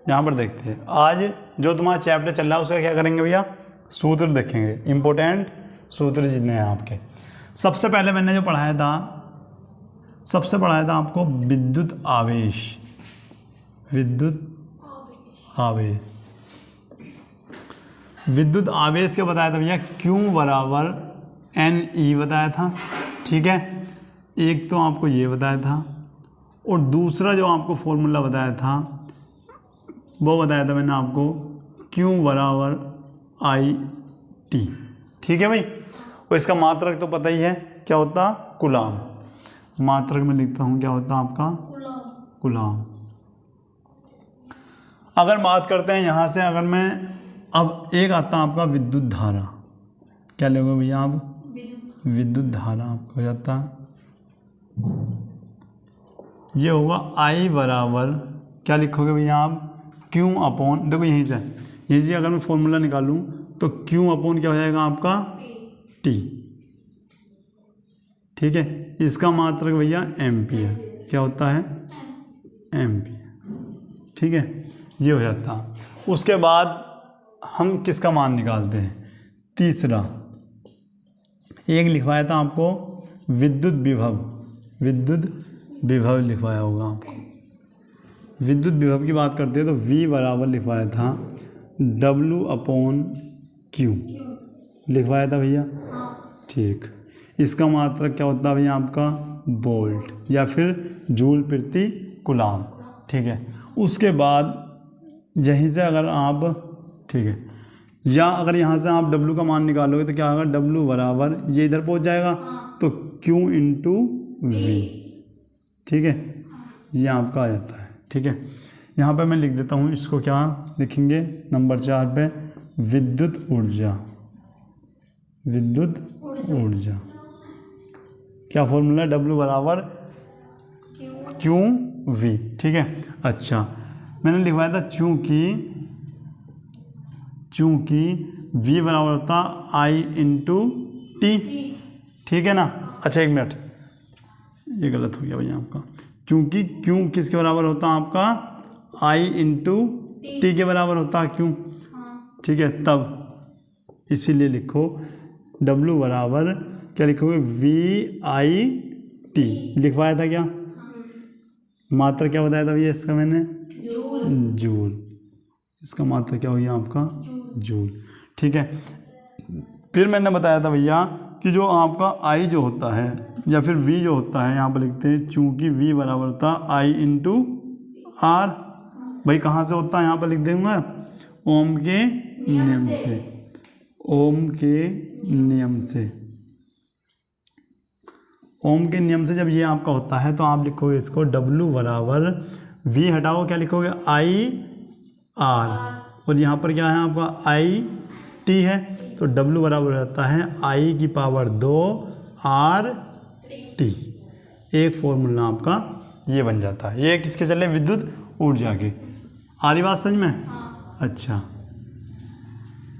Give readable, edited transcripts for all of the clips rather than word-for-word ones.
यहाँ पर देखते हैं आज जो तुम्हारा चैप्टर चल रहा है उसका क्या करेंगे भैया, सूत्र देखेंगे, इंपॉर्टेंट सूत्र जितने हैं आपके। सबसे पहले मैंने जो पढ़ाया था आपको विद्युत आवेश, विद्युत आवेश क्या बताया था भैया, Q बराबर NE बताया था, ठीक है। एक तो आपको ये बताया था और दूसरा जो आपको फॉर्मूला बताया था वो बताया था मैंने आपको Q बराबर IT, ठीक है भाई। और इसका मात्रक तो पता ही है क्या होता, कूलाम। मात्रक में लिखता हूँ क्या होता आपका, कूलाम। अगर बात करते हैं यहाँ से, अगर मैं अब एक आता आपका विद्युत धारा, क्या लोगे भैया आप, विद्युत धारा आपको हो जाता ये होगा I बराबर क्या लिखोगे भैया आप, Q अपॉन, देखो यहीं से अगर मैं फॉर्मूला निकालूं तो Q अपॉन क्या हो जाएगा आपका T, ठीक है। इसका मात्रक भैया एम्पियर, क्या होता है एम्पियर, ठीक है, ये हो जाता। उसके बाद हम किसका मान निकालते हैं, तीसरा एक लिखवाया था आपको विद्युत विभव लिखवाया होगा आपको। विद्युत विभव की बात करते हैं तो V बराबर लिखवाया था W अपॉन Q लिखवाया था भैया, ठीक। इसका मात्रक क्या होता है भैया आपका वोल्ट या फिर जूल प्रति कूलाम, ठीक है। उसके बाद यहीं से अगर आप, ठीक है, या अगर यहाँ से आप W का मान निकालोगे तो क्या होगा, W बराबर ये इधर पहुँच जाएगा तो Q इंटू V, ठीक है, ये आपका आ जाता है, ठीक है। यहाँ पे मैं लिख देता हूँ इसको, क्या लिखेंगे नंबर 4 पे, विद्युत ऊर्जा क्या फॉर्मूला, W बराबर Q V, ठीक है। अच्छा मैंने लिखवाया था चूँकि V बराबर होता I इंटू T, ठीक है ना। अच्छा एक मिनट, ये गलत हो गया भैया आपका, चूँकि Q किसके बराबर होता है आपका, I इंटू T के बराबर होता है Q, ठीक है। तब इसीलिए लिखो W बराबर क्या लिखोगे, VIT लिखवाया था क्या, मात्रा क्या बताया था भैया इसका मैंने, जूल। इसका मात्रा क्या हो गया आपका, जूल, ठीक है। फिर मैंने बताया था भैया कि जो आपका I जो होता है या फिर V जो होता है, यहाँ पर लिखते हैं चूँकि V बराबर होता है I इंटू R, भाई कहाँ से होता है, यहाँ पर लिख देंगे ओम के नियम से, ओम के नियम से जब ये आपका होता है तो आप लिखोगे इसको W बराबर V हटाओ, क्या लिखोगे IR, और यहाँ पर क्या है आपका IT है तो W बराबर रहता है I की पावर 2 RT। एक फॉर्मूला आपका ये बन जाता है। ये किसके चले, विद्युत ऊर्जा के। आ रही बात समझ में, अच्छा।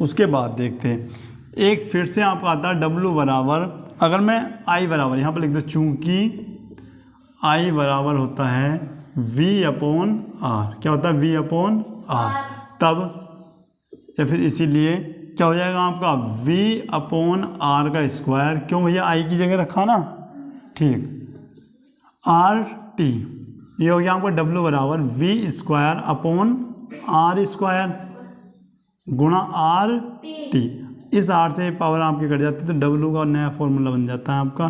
उसके बाद देखते हैं एक फिर से आपका आता है W बराबर, अगर मैं I बराबर यहाँ पर लिख दो, चूँकि I बराबर होता है V अपॉन R, क्या होता है V अपॉन R, तब या फिर इसीलिए क्या हो जाएगा आपका V अपॉन R का स्क्वायर, क्यों भैया I की जगह रखा ना, ठीक, RT, ये हो गया आपका W बराबर V square upon R square गुणा RT। इस R से पावर आपकी कट जाती है तो W का नया फॉर्मूला बन जाता है आपका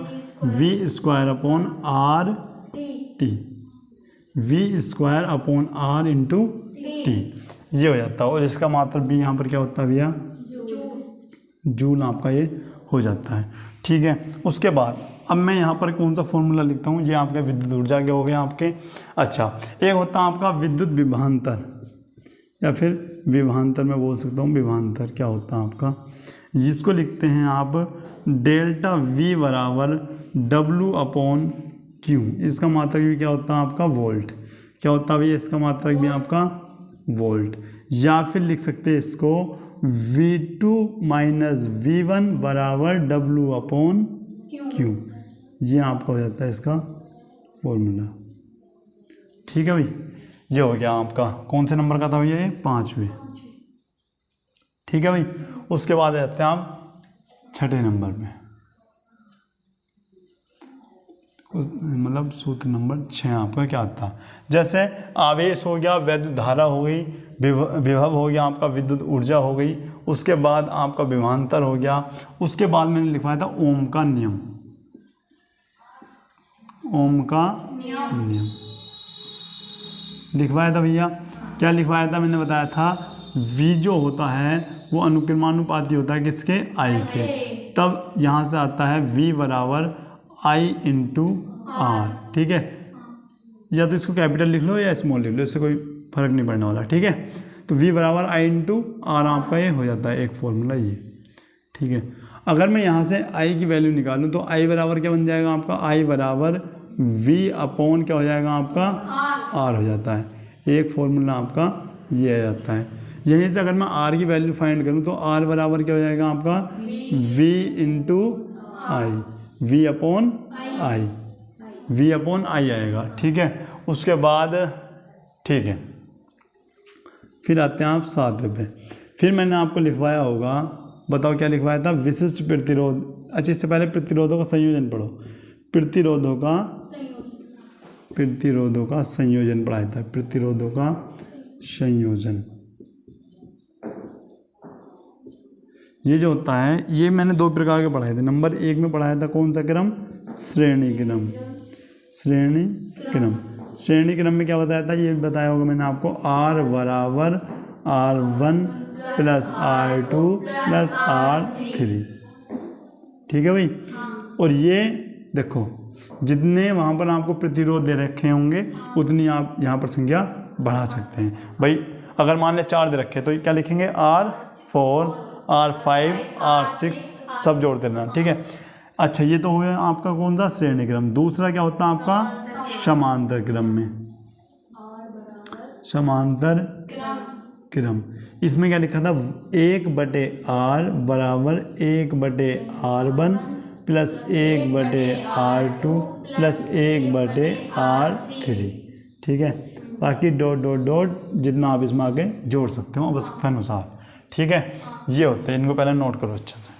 V square upon RT, V square upon R into T, ये हो जाता है। और इसका मात्रा भी यहाँ पर क्या होता है भैया, जूल आपका ये हो जाता है, ठीक है। उसके बाद अब मैं यहाँ पर कौन सा फॉर्मूला लिखता हूँ, ये आपके विद्युत ऊर्जा के हो गए आपके। अच्छा एक होता है आपका विद्युत विभवांतर या फिर विभवांतर, मैं बोल सकता हूँ विभवांतर, क्या होता है आपका, जिसको लिखते हैं आप डेल्टा V बराबर W अपॉन Q। इसका मात्रक भी क्या होता है आपका वोल्ट, क्या होता है भैया इसका मात्रक भी आपका वोल्ट, या फिर लिख सकते हैं इसको V2 माइनस V1 बराबर W अपॉन Q, ये आपका हो जाता है इसका फॉर्मूला, ठीक है भाई। ये हो गया आपका कौन से नंबर का था भैया, ये 5वें। ठीक है भाई, उसके बाद आते हैं आप छठे नंबर में, मतलब सूत्र नंबर 6 आपका क्या आता। जैसे आवेश हो गया, वैद्युत धारा हो गई, विभव हो गया आपका, विद्युत ऊर्जा हो गई, उसके बाद आपका विभवांतर हो गया, उसके बाद मैंने लिखवाया था ओम का नियम, ओम का नियम लिखवाया था भैया। क्या लिखवाया था, मैंने बताया था V जो होता है वो अनुक्रमानुपाती होता है किसके, I के। तब यहाँ से आता है V बराबर I इंटू आर। ठीक है, या तो इसको कैपिटल लिख लो या स्मॉल लिख लो, इससे कोई फर्क नहीं पड़ने वाला। ठीक है, तो V बराबर I इंटू आर आपका ये हो जाता है एक फॉर्मूला ये। ठीक है, अगर मैं यहाँ से I की वैल्यू निकालूँ तो I बराबर क्या बन जाएगा आपका, I बराबर V अपॉन क्या हो जाएगा आपका, R हो जाता है। एक फॉर्मूला आपका ये आ जाता है। यहीं से अगर मैं R की वैल्यू फाइंड करूँ तो R बराबर क्या हो जाएगा आपका, V into I, V upon I, V upon I आएगा। ठीक है, उसके बाद ठीक है, फिर आते हैं आप 7वें पे। फिर मैंने आपको लिखवाया होगा, बताओ क्या लिखवाया था, विशिष्ट प्रतिरोध। अच्छा, इससे पहले प्रतिरोधों का संयोजन पढ़ो। प्रतिरोधों का संयोजन पढ़ाया था, प्रतिरोधों का संयोजन। ये जो होता है ये मैंने 2 प्रकार के पढ़ाए थे। नंबर 1 में पढ़ाया था कौन सा क्रम, श्रेणी क्रम। श्रेणी क्रम में क्या बताया था, ये बताया होगा मैंने आपको, R बराबर R1 plus R2 plus R3। ठीक है भाई, और ये देखो जितने वहाँ पर आपको प्रतिरोध दे रखे होंगे उतनी आप यहाँ पर संख्या बढ़ा सकते हैं भाई। अगर मान लें 4 दे रखे तो क्या लिखेंगे, R4 R5 R6 सब जोड़ देना। ठीक है, अच्छा ये तो हो गया आपका कौन सा, श्रेणी क्रम। दूसरा क्या होता है आपका, समांतर क्रम में, समांतर क्रम। इसमें क्या लिखा था, 1/R बराबर 1/R1 plus 1/R2 plus 1/R3। ठीक है, बाकी डॉट डॉट डॉट जितना आप इसमें आगे जोड़ सकते हो आवश्यकता अनुसार। ठीक है, ये होते हैं, इनको पहले नोट करो अच्छे से।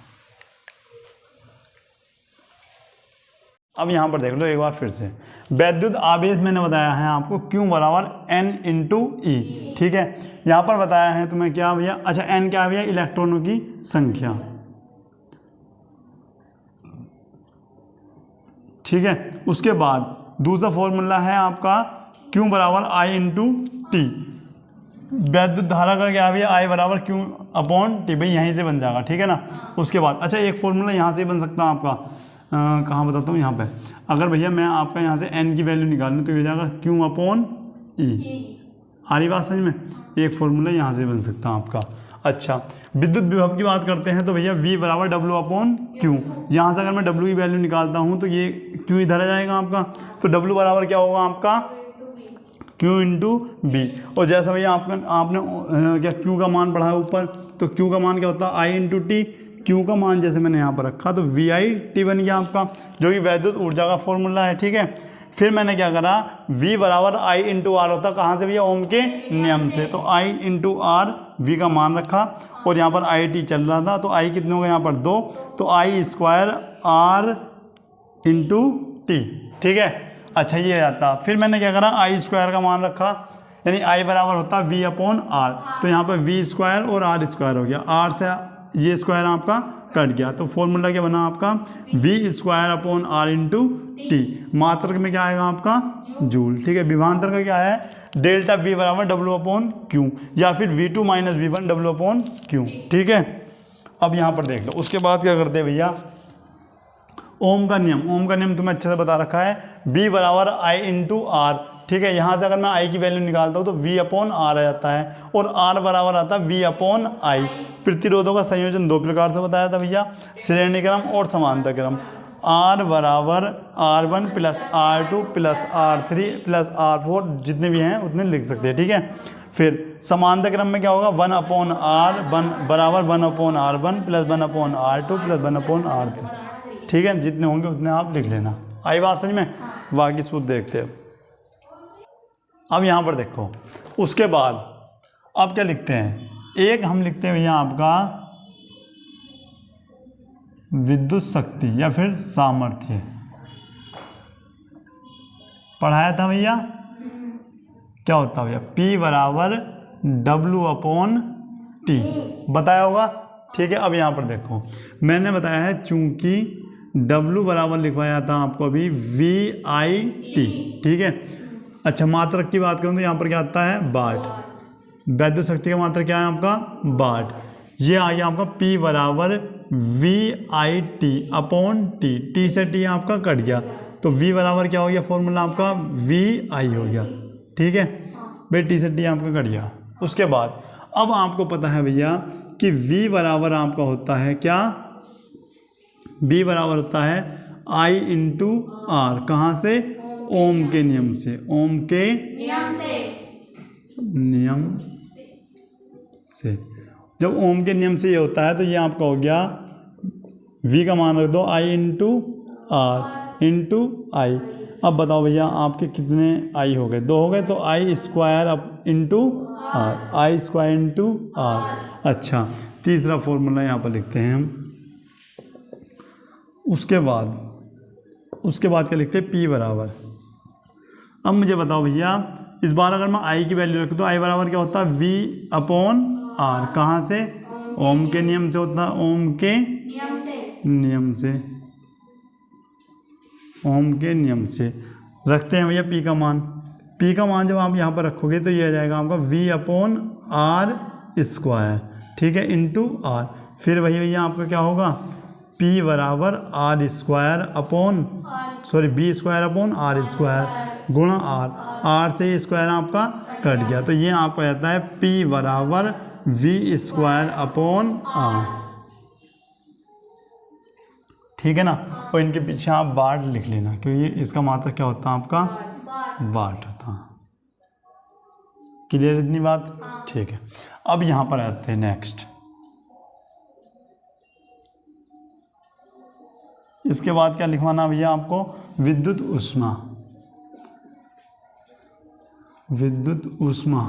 अब यहाँ पर देख लो एक बार फिर से, वैद्युत आवेश मैंने बताया है आपको Q बराबर N इंटू E। ठीक है, यहाँ पर बताया है तुम्हें क्या भैया, अच्छा N क्या है भैया, इलेक्ट्रॉनों की संख्या। ठीक है, उसके बाद दूसरा फॉर्मूला है आपका Q बराबर I इंटू T। वैद्युत धारा का क्या है भैया, I बराबर Q अपॉन T, भाई यहीं से बन जाएगा। ठीक है ना, उसके बाद अच्छा एक फॉर्मूला यहाँ से बन सकता है आपका, कहाँ बताता हूँ, यहाँ पे। अगर भैया मैं आपका यहाँ से N की वैल्यू निकालूँ तो ये जाएगा Q अपॉन E। आ रही बात समझ में, एक फॉर्मूला यहाँ से बन सकता है आपका। अच्छा, विद्युत विभव की बात करते हैं तो भैया V बराबर W अपॉन Q। यहाँ से अगर मैं W की वैल्यू निकालता हूँ तो ये Q इधर आ जाएगा आपका, तो W बराबर क्या होगा आपका, Q इंटू B। और जैसा भैया आपने क्या Q का मान पढ़ा है ऊपर, तो Q का मान क्या होता है, I इंटू T। Q का मान जैसे मैंने यहाँ पर रखा तो VI/T बन गया आपका, जो कि वैद्युत ऊर्जा का फॉर्मूला है। ठीक है, फिर मैंने क्या करा, V बराबर I इंटू आर होता, कहाँ से भैया, ओम के नियम से। तो I इंटू आर V का मान रखा, और यहाँ पर IT चल रहा था, तो I कितने हो गए यहाँ पर 2, तो I square R into T। ठीक है, अच्छा ये आता। फिर मैंने क्या करा, I स्क्वायर का मान रखा, यानी I बराबर होता V अपॉन R, तो यहाँ पर V स्क्वायर और R स्क्वायर हो गया, R से ये स्क्वायर आपका कट गया, तो फॉर्मूला क्या बना आपका, V square upon R into T। मात्रक में क्या आएगा आपका, जूल। ठीक है, विभवांतर का क्या है, डेल्टा V बराबर W अपॉन Q, या फिर V2 minus V1 W upon Q। ठीक है, अब यहाँ पर देख लो, उसके बाद क्या करते हैं भैया, ओम का नियम। ओम का नियम तुम्हें अच्छे से बता रखा है, V बराबर I इंटू आर। ठीक है, यहाँ से अगर मैं I की वैल्यू निकालता हूँ तो V अपॉन R आ जाता है, और R बराबर आता है V अपॉन I। प्रतिरोधों का संयोजन 2 प्रकार से बताया था भैया, श्रेणी क्रम और समांतर क्रम। R बराबर R1 plus R2 plus R3 plus R4, जितने भी हैं उतने लिख सकते हैं। ठीक है, फिर समांतर क्रम में क्या होगा, 1 अपॉन R1 बराबर 1 upon R1 plus 1 upon R2 plus 1 upon R3। ठीक है, जितने होंगे उतने आप लिख लेना। आई बात समझ में, बाकी सूत्र देखते हैं। अब यहाँ पर देखो, उसके बाद अब क्या लिखते हैं, एक हम लिखते हैं भैया आपका विद्युत शक्ति या फिर सामर्थ्य, पढ़ाया था भैया। क्या होता है भैया, P बराबर W/T, बताया होगा। ठीक है, अब यहाँ पर देखो मैंने बताया है, चूंकि W बराबर लिखवाया था आपको अभी VIT, ठीक है। अच्छा, मात्रक की बात करूँ तो यहाँ पर क्या आता है, वाट। वैद्युत शक्ति का मात्रक क्या है आपका, वाट। ये आ गया आपका P बराबर VIT/T, T से T आपका कट गया, तो V बराबर क्या हो गया, फॉर्मूला आपका VI हो गया। ठीक है भाई, T से T आपका कट गया। उसके बाद अब आपको पता है भैया कि V बराबर आपका होता है क्या, V बराबर होता है I/R, कहाँ से, ओम के नियम से, ओम के नियम से। जब ओम के नियम से ये होता है तो ये आपका हो गया, V का मान रख दो I/R/I। अब बताओ भैया आपके कितने I हो गए, 2 हो गए, तो I² into R, I² into R। अच्छा, तीसरा फॉर्मूला यहाँ पर लिखते हैं हम। उसके बाद क्या लिखते हैं, P बराबर। अब मुझे बताओ भैया, इस बार अगर मैं I की वैल्यू रखूँ तो I बराबर क्या होता है, V/R, कहाँ से, ओम के नियम से होता है, ओम के नियम से, ओम के नियम से रखते हैं भैया P का मान। P का मान जब आप यहाँ पर रखोगे तो ये आ जाएगा आपका V/R², ठीक है, इंटू R। फिर वही भैया आपका क्या होगा, P बराबर B² गुणा R से ये स्क्वायर आपका कट गया, तो ये आपका रहता है P बराबर V²/R। ठीक है ना। और इनके पीछे आप वाट लिख लेना, क्योंकि इसका मात्रक क्या होता है आपका, वाट होता है। क्लियर इतनी बात, ठीक है। अब यहाँ पर आते हैं नेक्स्ट। इसके बाद क्या लिखवाना भैया आपको, विद्युत ऊष्मा। विद्युत ऊष्मा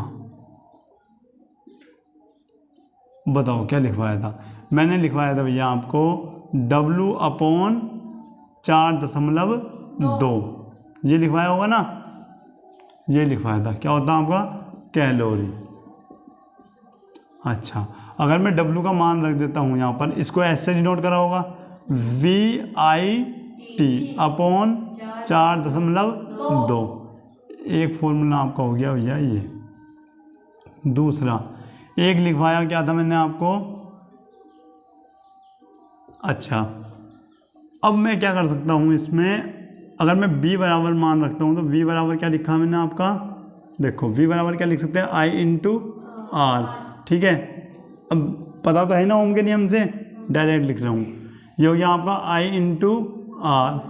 बताओ क्या लिखवाया था, मैंने लिखवाया था भैया आपको W/4.2, ये लिखवाया होगा ना, ये लिखवाया था। क्या होता है आपका, कैलोरी। अच्छा, अगर मैं W का मान रख देता हूँ यहाँ पर, इसको ऐसे डिनोट करा होगा, VIT/4.2, एक फॉर्मूला आपका हो गया भैया ये। दूसरा एक लिखवाया क्या था मैंने आपको, अच्छा अब मैं क्या कर सकता हूँ इसमें, अगर मैं B बराबर मान रखता हूँ तो V बराबर क्या लिखा मैंने आपका, देखो V बराबर क्या लिख सकते हैं, I/R। ठीक है, अब पता तो है ना ओम के नियम से, डायरेक्ट लिख रहा हूँ। ये हो गया आपका I/R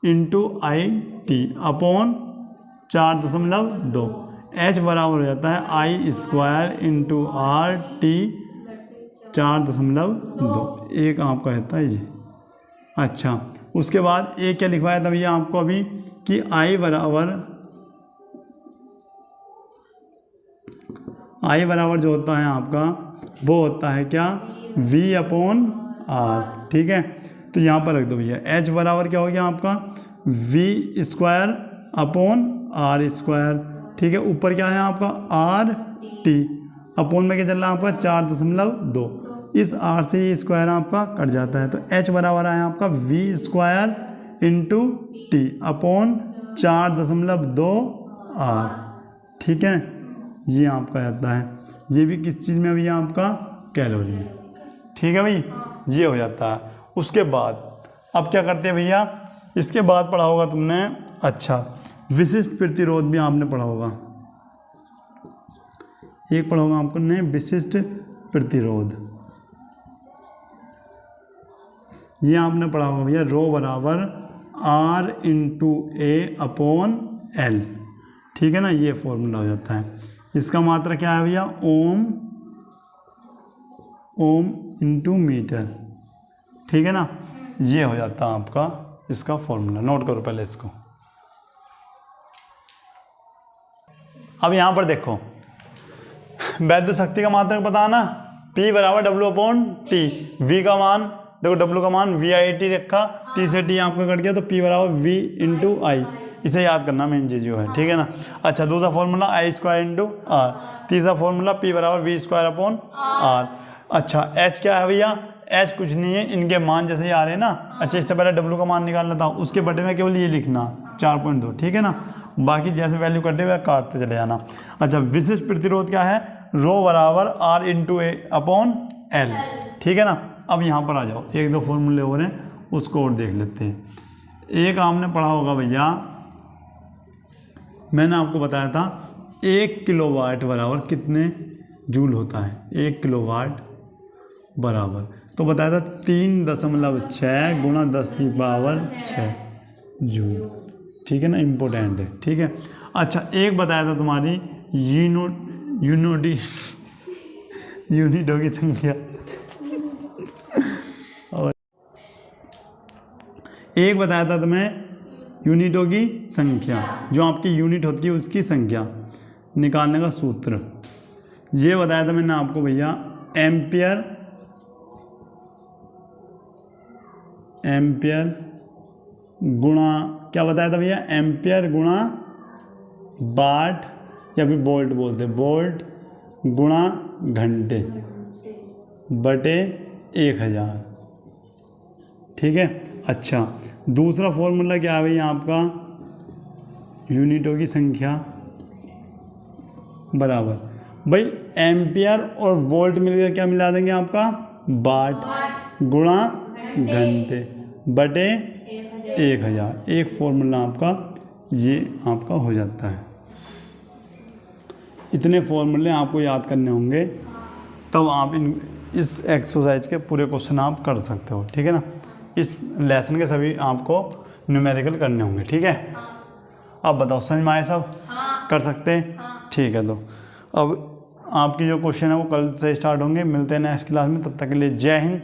इंटू IT/4.2। H बराबर हो जाता है I² इंटू RT 4.2, एक आपका रहता है ये। अच्छा, उसके बाद एक क्या लिखवाया था भैया आपको अभी कि I बराबर जो होता है आपका, वो होता है क्या, V/R। ठीक है, तो यहाँ पर रख दो भैया। H बराबर क्या हो गया आपका, V²/R²। ठीक है, ऊपर क्या है आपका, RT, अपोन में क्या चल रहा है आपका 4.2, इस R से ये स्क्वायर आपका कट जाता है, तो H बराबर है आपका V² into T upon 4.2R। ठीक है, ये आपका आता है, ये भी किस चीज़ में भैया आपका, कैलोरी में। ठीक है भाई, ये हो जाता है। उसके बाद अब क्या करते हैं भैया, इसके बाद पढ़ा होगा तुमने, अच्छा विशिष्ट प्रतिरोध भी आपने पढ़ा होगा, एक पढ़ा होगा आपको ने विशिष्ट प्रतिरोध, ये आपने पढ़ा होगा भैया, रो बराबर R/A/L। ठीक है ना, ये फॉर्मूला हो जाता है। इसका मात्रा क्या है भैया, ओम इंटू मीटर। ठीक है ना, ये हो जाता है आपका इसका फॉर्मूला। नोट करो पहले इसको। अब यहाँ पर देखो वैद्युत शक्ति का मात्रक बताना, P बराबर W/T, V का मान देखो, W का मान VIT रखा, T से T आपका कट गया तो P बराबर V इंटू आई, इसे याद करना मेन चीज जो है, ठीक है ना। अच्छा दूसरा फॉर्मूला I² इंटू R, तीसरा फॉर्मूला P बराबर V²/R। अच्छा H क्या है भैया, H कुछ नहीं है, इनके मान जैसे ही आ रहे हैं ना। अच्छा इससे पहले W का मान निकालना था, उसके बटे में केवल ये लिखना 4.2, ठीक है ना, बाकी जैसे वैल्यू कटे हुए काटते चले जाना। अच्छा विशिष्ट प्रतिरोध क्या है, रो बराबर R इंटू A/L, ठीक है ना। अब यहाँ पर आ जाओ, एक दो फॉर्मूले हो रहे हैं उसको और देख लेते हैं। एक आपने पढ़ा होगा भैया, मैंने आपको बताया था 1 किलोवाट बराबर कितने जूल होता है, 1 किलोवाट बराबर, तो बताया था 3.6 गुणा 10⁻6 जूल, ठीक है ना, इम्पोर्टेंट है, ठीक है। अच्छा एक बताया था तुम्हारी यूनिटों की संख्या, और एक बताया था तुम्हें यूनिटों की संख्या, जो आपकी यूनिट होती है उसकी संख्या निकालने का सूत्र। ये बताया था मैंने आपको भैया एम्पियर गुणा, क्या बताया था भैया, एम्पियर गुणा वाट या फिर वोल्ट बोलते, वोल्ट गुणा घंटे बटे 1000, ठीक है। अच्छा दूसरा फॉर्मूला क्या है भैया आपका, यूनिटों की संख्या बराबर भाई एम्पियर और वोल्ट मिलकर क्या मिला देंगे आपका, वाट गुणा घंटे बटे 1000, एक फॉर्मूला आपका ये आपका हो जाता है। इतने फॉर्मूले आपको याद करने होंगे तब आप इस एक्सरसाइज के पूरे क्वेश्चन आप कर सकते हो, ठीक है ना। इस लेसन के सभी आपको न्यूमेरिकल करने होंगे, ठीक है। अब बताओ समझ में आए सब, कर सकते हैं, ठीक है। तो अब आपकी जो क्वेश्चन है वो कल से स्टार्ट होंगे, मिलते हैं नेक्स्ट क्लास में, तब तक के लिए जय हिंद।